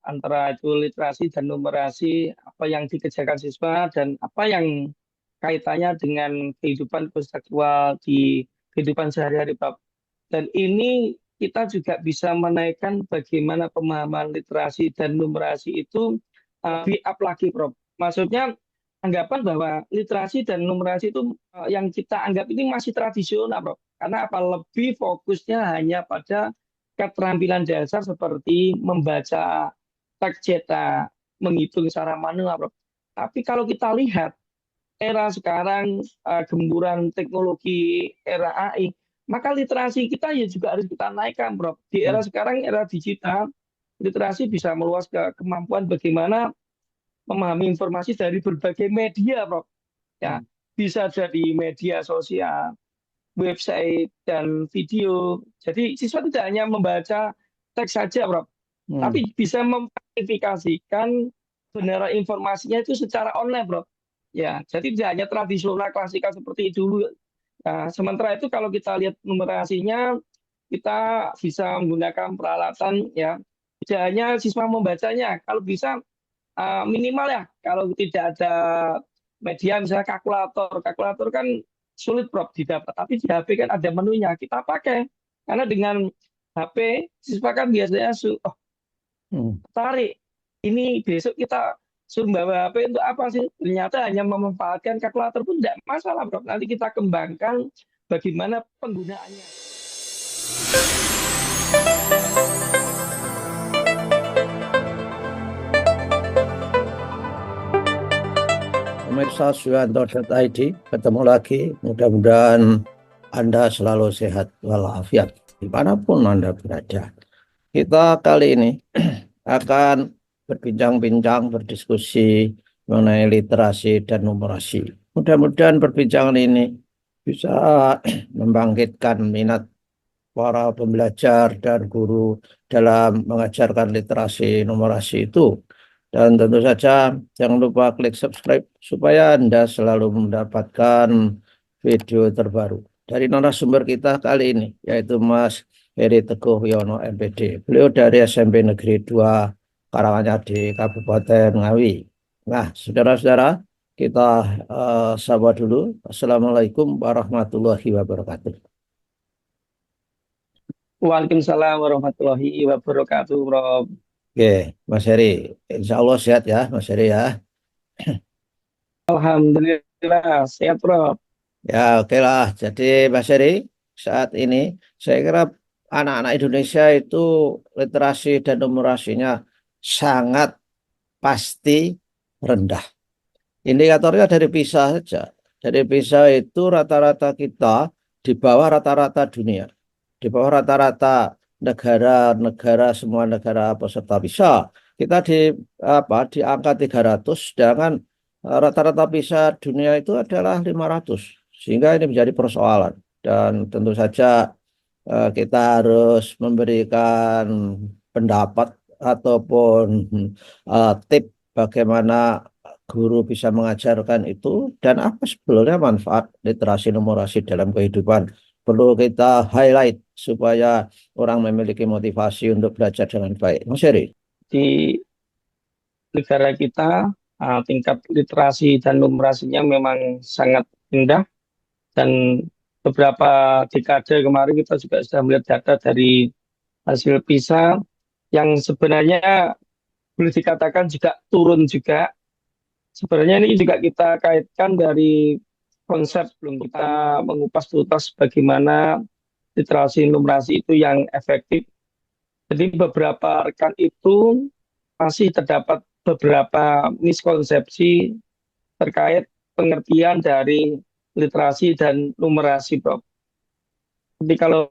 antara itu literasi dan numerasi, apa yang dikerjakan siswa dan apa yang kaitannya dengan kehidupan kontekstual di kehidupan sehari-hari, Pak. Dan ini kita juga bisa menaikkan bagaimana pemahaman literasi dan numerasi itu lebih up lagi, Prof. Maksudnya anggapan bahwa literasi dan numerasi itu yang kita anggap ini masih tradisional, Prof. Karena apa lebih fokusnya hanya pada keterampilan dasar seperti membaca teks cetak, menghitung secara manual, Prof. Tapi kalau kita lihat era sekarang gemburan teknologi era AI, maka literasi kita ya juga harus kita naikkan, Prof. Di era sekarang, era digital, literasi bisa meluas ke kemampuan bagaimana memahami informasi dari berbagai media, Prof. Ya, bisa dari media sosial, website, dan video. Jadi siswa tidak hanya membaca teks saja, Prof. Tapi bisa memverifikasikan kebenaran informasinya itu secara online, Prof. Ya, jadi tidak hanya tradisional klasikal seperti dulu. Nah, sementara itu kalau kita lihat numerasinya, kita bisa menggunakan peralatan ya. Tidak hanya siswa membacanya, kalau bisa minimal ya, kalau tidak ada media misalnya kalkulator. Kalkulator kan sulit Prof didapat, tapi di HP kan ada menunya. Kita pakai. Karena dengan HP, siswa kan biasanya tarik. Ini besok kita suruh bawa HP untuk apa sih? Ternyata hanya memanfaatkan kalkulator pun tidak masalah, Bro. Nanti kita kembangkan bagaimana penggunaannya. Pemirsa Suyanto.id, ketemu lagi. Mudah-mudahan Anda selalu sehat walafiat dimanapun Anda berada. Kita kali ini akan berbincang-bincang, berdiskusi mengenai literasi dan numerasi. Mudah-mudahan perbincangan ini bisa membangkitkan minat para pembelajar dan guru dalam mengajarkan literasi numerasi itu. Dan tentu saja jangan lupa klik subscribe supaya Anda selalu mendapatkan video terbaru dari narasumber kita kali ini, yaitu Mas Heri Teguh Yono MPD. Beliau dari SMP Negeri 2 Karanganyar Kabupaten Ngawi. Nah, saudara-saudara, kita sapa dulu. Assalamualaikum warahmatullahi wabarakatuh. Waalaikumsalam warahmatullahi wabarakatuh, Prof. Oke, Mas Heri, insya Allah sehat ya, Mas Heri ya. Alhamdulillah, sehat, Prof. Ya, oke lah. Jadi Mas Heri, saat ini saya kira anak-anak Indonesia itu literasi dan numerasinya sangat pasti rendah. Indikatornya dari PISA saja. Dari PISA itu rata-rata kita di bawah rata-rata dunia. Di bawah rata-rata negara-negara, semua negara peserta PISA. Kita di angka 300, sedangkan rata-rata PISA dunia itu adalah 500. Sehingga ini menjadi persoalan. Dan tentu saja kita harus memberikan pendapat ataupun tip bagaimana guru bisa mengajarkan itu dan apa sebenarnya manfaat literasi numerasi dalam kehidupan. Perlu kita highlight supaya orang memiliki motivasi untuk belajar dengan baik. Mas Heri. Di negara kita, tingkat literasi dan numerasinya memang sangat rendah. Dan beberapa dekade kemarin kita juga sudah melihat data dari hasil PISA yang sebenarnya boleh dikatakan juga turun juga. Sebenarnya ini juga kita kaitkan dari konsep belum kita mengupas tuntas bagaimana literasi numerasi itu yang efektif. Jadi beberapa rekan itu masih terdapat beberapa miskonsepsi terkait pengertian dari literasi dan numerasi, Prof. Jadi kalau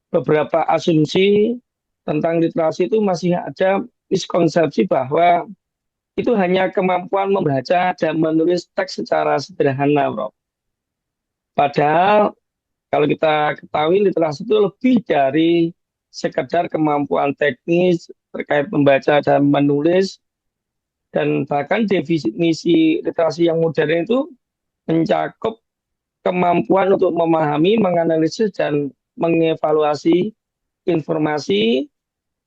beberapa asumsi tentang literasi itu masih ada miskonsepsi bahwa itu hanya kemampuan membaca dan menulis teks secara sederhana, Prof. Padahal kalau kita ketahui literasi itu lebih dari sekedar kemampuan teknis terkait membaca dan menulis, dan bahkan definisi literasi yang modern itu mencakup kemampuan untuk memahami, menganalisis, dan mengevaluasi informasi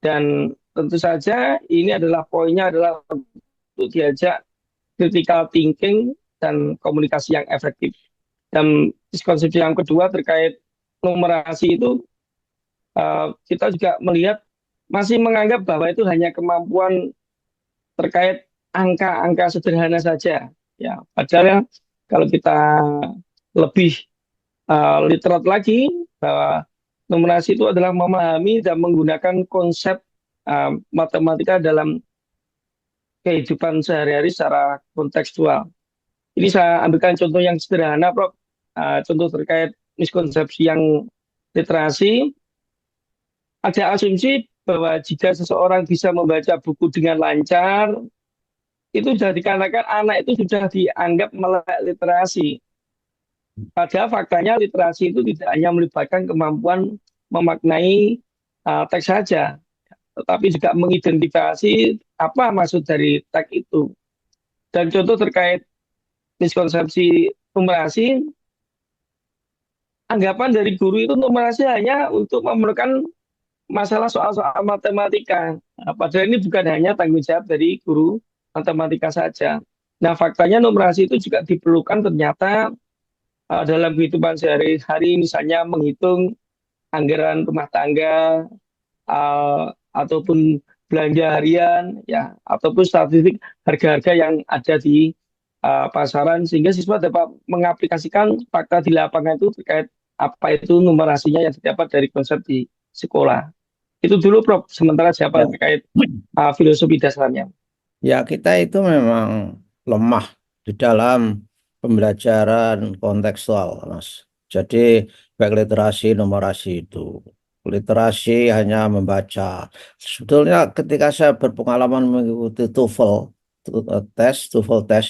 dan tentu saja ini adalah poinnya adalah untuk diajak critical thinking dan komunikasi yang efektif. Dan miskonsepsi yang kedua terkait numerasi itu, kita juga melihat masih menganggap bahwa itu hanya kemampuan terkait angka-angka sederhana saja. Ya, padahal kalau kita lebih literat lagi bahwa numerasi itu adalah memahami dan menggunakan konsep matematika dalam kehidupan sehari-hari secara kontekstual. Ini saya ambilkan contoh yang sederhana, Prof. Contoh terkait miskonsepsi yang literasi. Ada asumsi bahwa jika seseorang bisa membaca buku dengan lancar, itu sudah dikarenakan anak itu sudah dianggap melek literasi. Padahal faktanya literasi itu tidak hanya melibatkan kemampuan memaknai teks saja, tetapi juga mengidentifikasi apa maksud dari teks itu. Dan contoh terkait miskonsepsi numerasi, anggapan dari guru itu numerasi hanya untuk memerlukan masalah soal-soal matematika. Nah, padahal ini bukan hanya tanggung jawab dari guru matematika saja. Nah, faktanya numerasi itu juga diperlukan ternyata dalam kehidupan sehari-hari, misalnya menghitung anggaran rumah tangga, ataupun belanja harian, ya, ataupun statistik harga-harga yang ada di pasaran, sehingga siswa dapat mengaplikasikan fakta di lapangan itu terkait apa itu numerasinya yang didapat dari konsep di sekolah. Itu dulu, Prof. Sementara Ya, jawaban terkait filosofi dasarnya. ya kita itu memang lemah di dalam pembelajaran kontekstual, Mas. Jadi baik literasi, numerasi itu. Literasi hanya membaca. Sebetulnya ketika saya berpengalaman mengikuti TOEFL test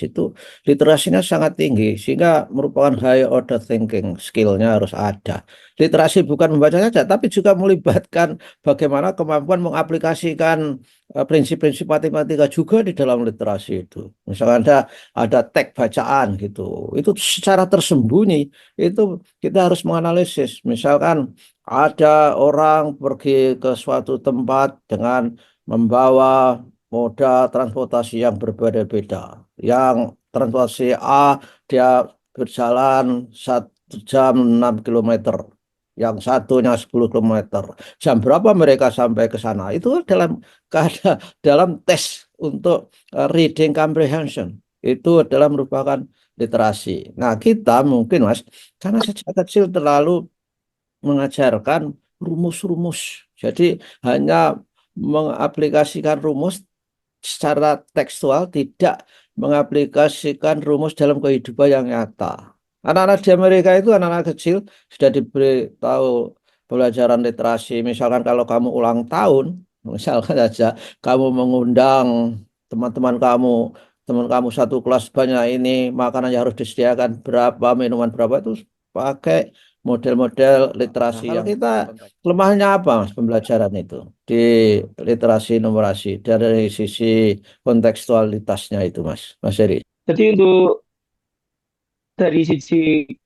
itu literasinya sangat tinggi sehingga merupakan high order thinking, skillnya harus ada. Literasi bukan membaca saja, tapi juga melibatkan bagaimana kemampuan mengaplikasikan prinsip-prinsip matematika juga di dalam literasi itu. Misalnya ada teks bacaan gitu, itu secara tersembunyi itu kita harus menganalisis. Misalkan ada orang pergi ke suatu tempat dengan membawa moda transportasi yang berbeda-beda. Yang transportasi A dia berjalan 1 jam 6 kilometer, yang satunya 10 kilometer. Jam berapa mereka sampai ke sana? Itu dalam tes untuk reading comprehension. Itu adalah merupakan literasi. Nah, kita mungkin, Mas, karena sejak kecil terlalu mengajarkan rumus-rumus. Jadi hanya mengaplikasikan rumus secara tekstual, tidak mengaplikasikan rumus dalam kehidupan yang nyata. Anak-anak di Amerika itu anak-anak kecil sudah diberitahu pelajaran literasi. Misalkan kalau kamu ulang tahun, misalkan saja kamu mengundang teman-teman kamu, teman kamu satu kelas banyak ini, makanan yang harus disediakan berapa, minuman berapa itu pakai model-model literasi. Nah, kalau kita lemahnya apa, Mas, pembelajaran itu di literasi numerasi dari sisi kontekstualitasnya itu, Mas Heri? Jadi untuk dari segi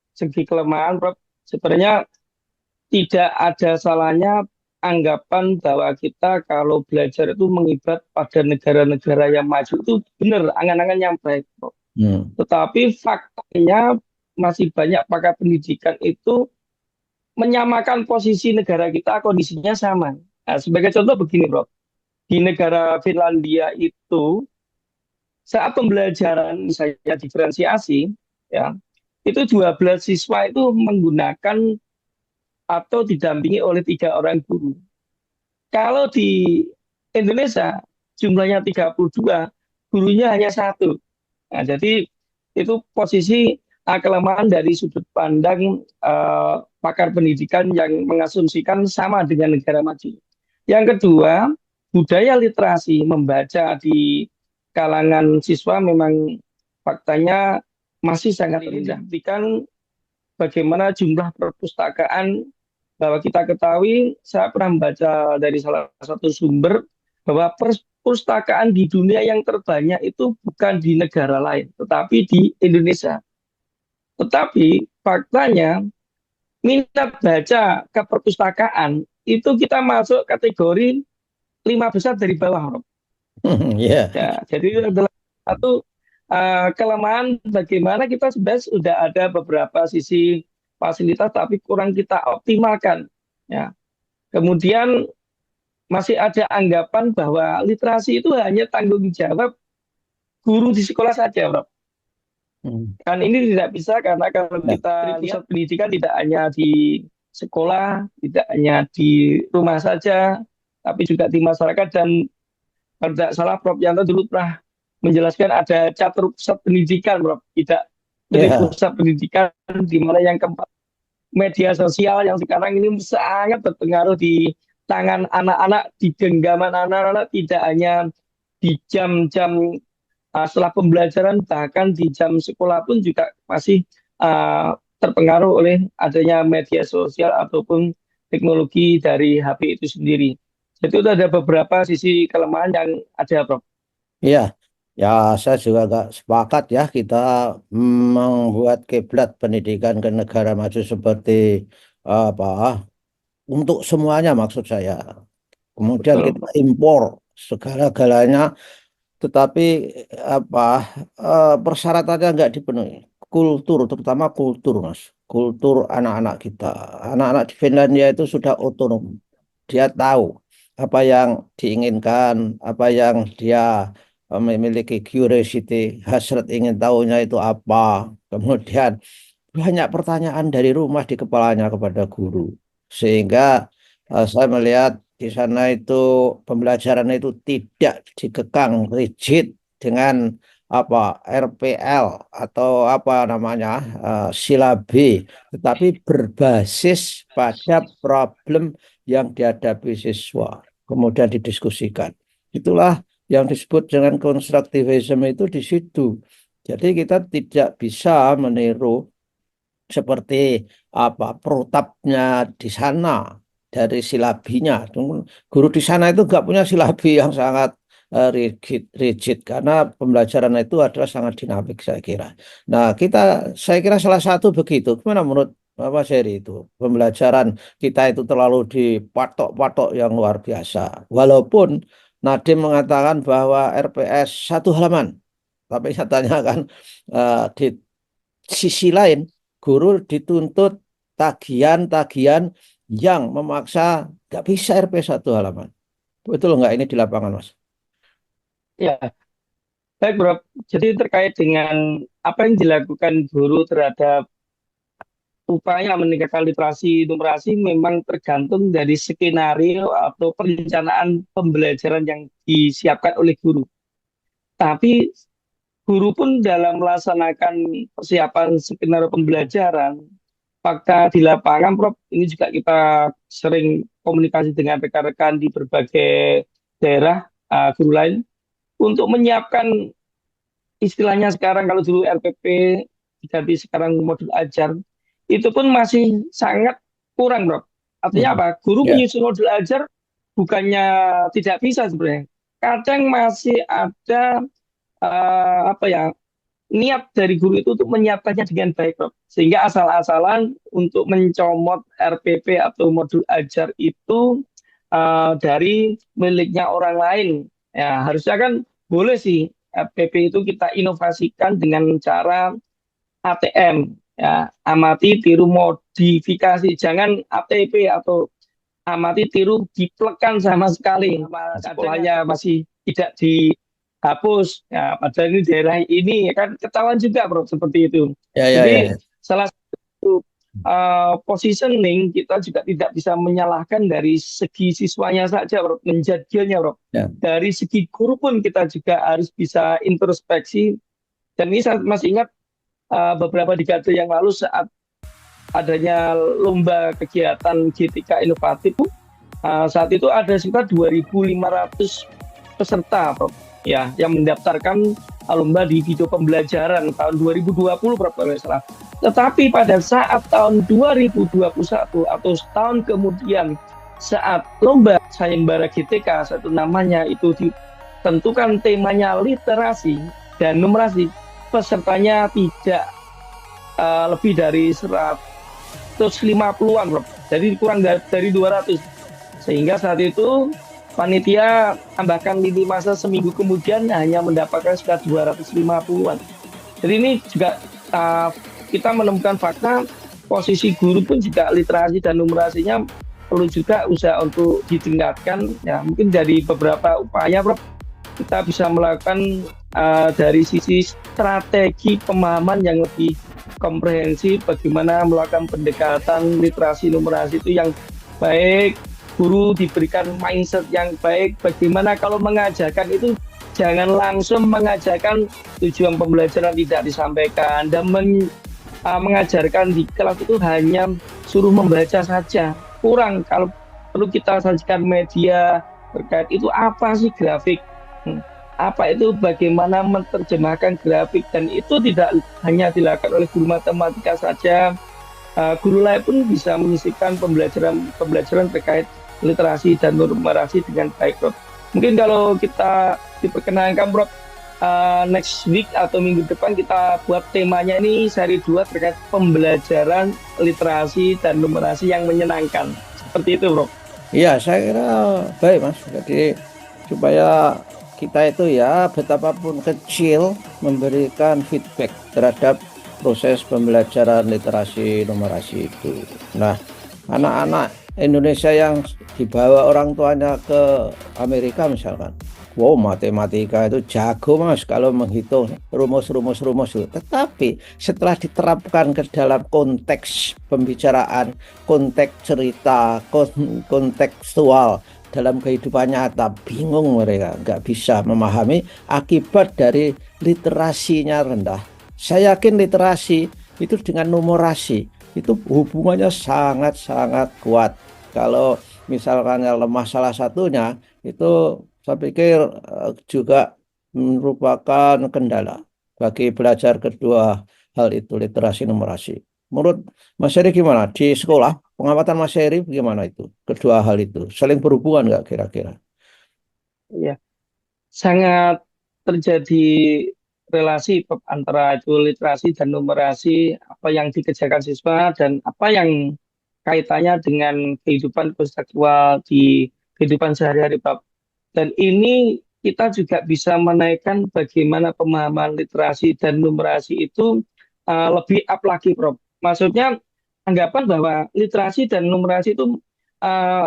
kelemahan, Prof, sebenarnya tidak ada salahnya anggapan bahwa kita kalau belajar itu mengibat pada negara-negara yang maju itu benar, angan-angan yang baik, Prof. Tetapi faktanya masih banyak pakar pendidikan itu menyamakan posisi negara kita, kondisinya sama. Nah, sebagai contoh begini, Prof. Di negara Finlandia itu saat pembelajaran misalnya diferensiasi, ya, itu 12 siswa itu menggunakan atau didampingi oleh 3 orang guru. Kalau di Indonesia jumlahnya 32, gurunya hanya satu. Nah, jadi itu posisi kelemahan dari sudut pandang pakar pendidikan yang mengasumsikan sama dengan negara maju. Yang kedua, budaya literasi membaca di kalangan siswa memang faktanya masih sangat rendah. Buktikan bagaimana jumlah perpustakaan, bahwa kita ketahui, saya pernah membaca dari salah satu sumber bahwa perpustakaan di dunia yang terbanyak itu bukan di negara lain, tetapi di Indonesia. Tetapi faktanya minat baca ke perpustakaan itu kita masuk kategori 5 besar dari bawah, Rob. Ya, Ya, jadi itu adalah satu kelemahan bagaimana kita sebenarnya sudah ada beberapa sisi fasilitas tapi kurang kita optimalkan. Ya. Kemudian masih ada anggapan bahwa literasi itu hanya tanggung jawab guru di sekolah saja, Bro. Hmm. Kan ini tidak bisa karena kalau Ya, kita lihat pendidikan tidak hanya di sekolah, tidak hanya di rumah saja, tapi juga di masyarakat. Dan kalau tidak salah Prof Yanto dulu pernah menjelaskan ada catur pusat pendidikan, Prof. Tidak ya, pusat pendidikan di mana yang keempat media sosial yang sekarang ini sangat berpengaruh di tangan anak-anak, di genggaman anak-anak, tidak hanya di jam-jam setelah pembelajaran, bahkan di jam sekolah pun juga masih terpengaruh oleh adanya media sosial ataupun teknologi dari HP itu sendiri. Jadi itu ada beberapa sisi kelemahan yang ada, Prof. ya, ya, saya juga agak sepakat ya kita membuat kiblat pendidikan ke negara maju seperti apa untuk semuanya maksud saya. Kemudian Betul, kita impor segala-galanya, tetapi apa persyaratannya nggak dipenuhi. Kultur, terutama kultur, Mas. Kultur anak-anak kita. Anak-anak di Finlandia itu sudah otonom. Dia tahu apa yang diinginkan, apa yang dia memiliki curiosity, hasrat ingin tahunya itu apa. Kemudian banyak pertanyaan dari rumah di kepalanya kepada guru. Sehingga saya melihat di sana itu pembelajaran itu tidak dikekang rigid dengan apa RPL atau apa namanya silabi, tetapi berbasis pada problem yang dihadapi siswa, kemudian didiskusikan. Itulah yang disebut dengan konstruktivisme itu di situ. Jadi kita tidak bisa meniru seperti apa protapnya di sana dari silabinya. Guru di sana itu nggak punya silabi yang sangat rigid karena pembelajaran itu adalah sangat dinamik saya kira. Nah saya kira salah satu begitu. Gimana menurut Bapak Seri itu pembelajaran kita itu terlalu dipatok-patok yang luar biasa. Walaupun Nadiem mengatakan bahwa RPS 1 halaman, tapi nyatanya kan di sisi lain guru dituntut tagihan-tagihan yang memaksa nggak bisa RP 1 halaman. Betul nggak ini di lapangan, Mas? Ya, baik, Bro. Jadi terkait dengan apa yang dilakukan guru terhadap upaya meningkatkan literasi numerasi memang tergantung dari skenario atau perencanaan pembelajaran yang disiapkan oleh guru. Tapi guru pun dalam melaksanakan persiapan skenario pembelajaran, fakta di lapangan, Prof, ini juga kita sering komunikasi dengan rekan-rekan di berbagai daerah, guru lain, untuk menyiapkan istilahnya sekarang kalau dulu RPP diganti sekarang modul ajar, itu pun masih sangat kurang, Bro. Artinya Hmm. apa? Guru Ya, menyusun modul ajar bukannya tidak bisa sebenarnya. Kadang masih ada apa ya niat dari guru itu untuk menyiapkannya dengan baik, Bro. Sehingga asal-asalan untuk mencomot RPP atau modul ajar itu dari miliknya orang lain. Ya, harusnya kan boleh sih RPP itu kita inovasikan dengan cara ATM, ya, amati tiru modifikasi, jangan ATP atau amati tiru diplekan sama sekali. Sekolahnya masih tidak dihapus. Ya, padahal ini daerah ini ya kan ketahuan juga, Bro, seperti itu. ya, ya, ya, Jadi ya. salah satu positioning kita juga tidak bisa menyalahkan dari segi siswanya saja, Bro, menjadilnya, Bro. Ya. Dari segi guru pun kita juga harus bisa introspeksi. Dan ini saya masih ingat beberapa dekade yang lalu saat adanya lomba kegiatan GTK inovatif, saat itu ada sekitar 2.500 peserta, Prof, ya, yang mendaftarkan lomba di video pembelajaran tahun 2020, Prof, kalau nggak salah. Tetapi pada saat tahun 2021 atau setahun kemudian saat lomba sayembara GTK, satu namanya itu ditentukan temanya literasi dan numerasi, pesertanya tidak lebih dari 150-an, Prof. Jadi kurang dari 200. Sehingga saat itu panitia tambahkan lini masa seminggu kemudian hanya mendapatkan sekitar 250-an. Jadi ini juga kita menemukan fakta posisi guru pun juga literasi dan numerasinya perlu juga usaha untuk ditingkatkan. Ya, mungkin dari beberapa upaya, Prof, kita bisa melakukan dari sisi strategi pemahaman yang lebih komprehensif, bagaimana melakukan pendekatan literasi numerasi itu yang baik, guru diberikan mindset yang baik, bagaimana kalau mengajarkan itu jangan langsung mengajarkan tujuan pembelajaran tidak disampaikan, dan mengajarkan di kelas itu hanya suruh membaca saja. Kurang, kalau perlu kita sajikan media terkait itu apa sih grafik, apa itu bagaimana menerjemahkan grafik, dan itu tidak hanya dilakukan oleh guru matematika saja, guru lain pun bisa menyisipkan pembelajaran terkait literasi dan numerasi dengan baik, Prof. Mungkin kalau kita diperkenankan, Prof, next week atau minggu depan kita buat temanya ini seri 2 terkait pembelajaran literasi dan numerasi yang menyenangkan. Seperti itu, Bro. Iya, saya kira baik, Mas. Jadi supaya kita itu ya betapapun kecil memberikan feedback terhadap proses pembelajaran literasi numerasi itu. Nah, anak-anak Indonesia yang dibawa orang tuanya ke Amerika misalkan, wow, matematika itu jago, Mas, kalau menghitung rumus-rumus itu. Tetapi setelah diterapkan ke dalam konteks pembicaraan, konteks cerita, kontekstual dalam kehidupan nyata, bingung mereka, nggak bisa memahami akibat dari literasinya rendah. Saya yakin literasi itu dengan numerasi itu hubungannya sangat-sangat kuat. Kalau misalkan yang lemah salah satunya, itu saya pikir juga merupakan kendala bagi belajar kedua hal itu, literasi numerasi. Menurut Mas Heri gimana? Di sekolah, pengamatan Mas Heri gimana itu? Kedua hal itu saling berhubungan nggak kira-kira? Ya, sangat terjadi relasi, Prof, antara itu literasi dan numerasi, apa yang dikerjakan siswa dan apa yang kaitannya dengan kehidupan kontekstual di kehidupan sehari-hari, Prof. Dan ini kita juga bisa menaikkan bagaimana pemahaman literasi dan numerasi itu lebih up lagi, Prof. Maksudnya anggapan bahwa literasi dan numerasi itu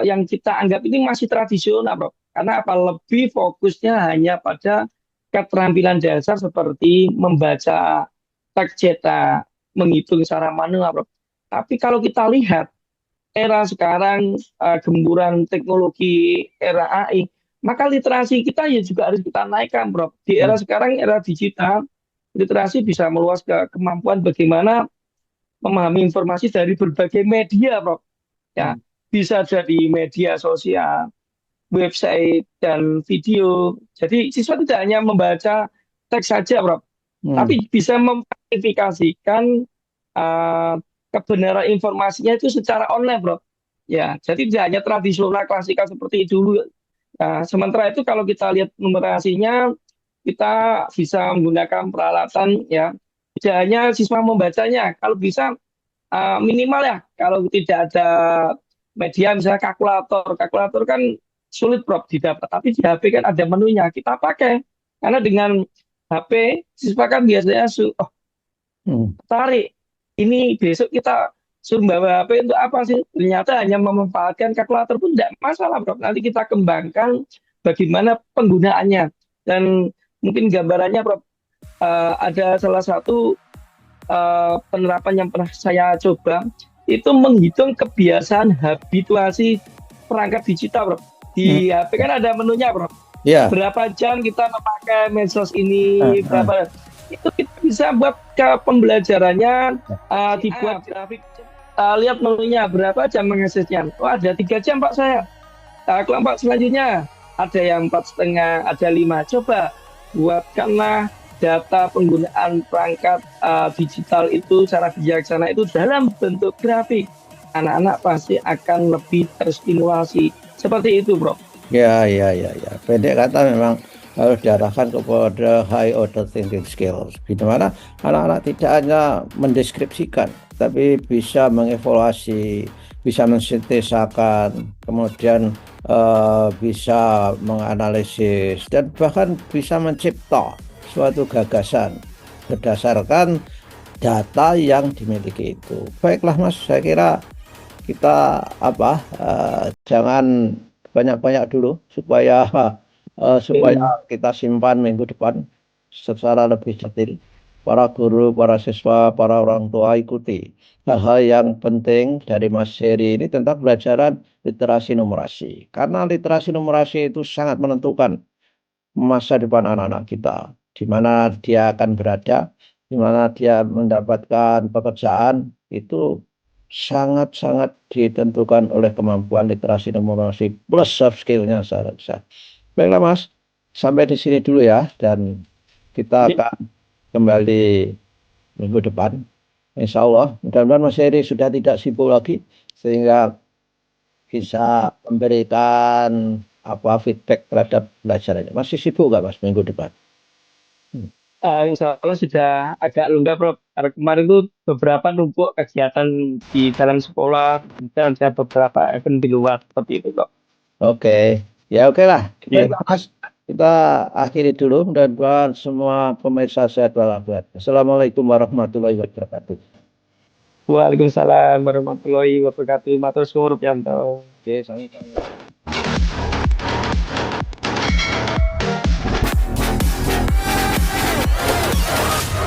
yang kita anggap ini masih tradisional, Prof. Karena apa? Lebih fokusnya hanya pada keterampilan dasar seperti membaca teks cetak, menghitung secara manual, Prof. Tapi kalau kita lihat era sekarang, gemburan teknologi, era AI, maka literasi kita ya juga harus kita naikkan, Prof. Di era sekarang, era digital, literasi bisa meluas ke kemampuan bagaimana memahami informasi dari berbagai media, Prof. Ya, bisa jadi media sosial, website, dan video. Jadi siswa tidak hanya membaca teks saja, Prof. Tapi bisa memverifikasikan kebenaran informasinya itu secara online, Bro. Ya, jadi tidak hanya tradisional klasikal seperti dulu. Nah, sementara itu kalau kita lihat numerasinya, kita bisa menggunakan peralatan, ya. Tidak hanya siswa membacanya, kalau bisa minimal ya, kalau tidak ada media misalnya kalkulator. Kalkulator kan sulit, Prof, didapat, tapi di HP kan ada menunya, kita pakai. Karena dengan HP, siswa kan biasanya tarik. Ini besok kita suruh bawa HP untuk apa sih? Ternyata hanya memanfaatkan kalkulator pun tidak masalah, Bro. Nanti kita kembangkan bagaimana penggunaannya. Dan mungkin gambarannya, Bro, ada salah satu penerapan yang pernah saya coba, itu menghitung kebiasaan habituasi perangkat digital, Bro. Di HP kan ada menunya, Bro. Yeah. Berapa jam kita memakai medsos ini, berapa itu kita bisa buat ke pembelajarannya, dibuat grafik, lihat menunya berapa jam mengaksesnya. Oh, ada 3 jam, Pak, saya. Kelompok selanjutnya ada yang 4,5, ada 5. Coba buatkanlah data penggunaan perangkat digital itu secara bijaksana itu dalam bentuk grafik. Anak-anak pasti akan lebih terstimulasi. Seperti itu, Bro. Ya. Pendek kata memang harus diarahkan kepada high order thinking skills, di mana anak-anak tidak hanya mendeskripsikan, tapi bisa mengevaluasi, bisa mensintesakan, kemudian bisa menganalisis dan bahkan bisa mencipta suatu gagasan berdasarkan data yang dimiliki itu. Baiklah Mas, saya kira kita jangan banyak-banyak dulu supaya kita simpan minggu depan secara lebih detail. Para guru, para siswa, para orang tua ikuti hal-hal yang penting dari Mas Heri ini tentang pelajaran literasi numerasi. Karena literasi numerasi itu sangat menentukan masa depan anak-anak kita, di mana dia akan berada, di mana dia mendapatkan pekerjaan, itu sangat-sangat ditentukan oleh kemampuan literasi numerasi plus soft skill-nya secara besar. Baiklah Mas, sampai di sini dulu ya, dan kita Ya, akan kembali minggu depan. Insya Allah, mudah-mudahan Mas Heri sudah tidak sibuk lagi, sehingga bisa memberikan feedback terhadap pelajarannya. Masih sibuk nggak Mas minggu depan? Hmm. Insya Allah sudah agak longgar, Prof. Karena kemarin itu beberapa numpuk kegiatan di dalam sekolah dan ada beberapa event di luar seperti itu, Prof. Oke, ya oke lah. Iya. Baiklah Mas, kita akhiri dulu. Mudah-mudahan semua pemirsa sehat walafiat. Assalamualaikum warahmatullahi wabarakatuh. Waalaikumsalam warahmatullahi wabarakatuh. Matur suwun, Yanto. Oke, sama-sama.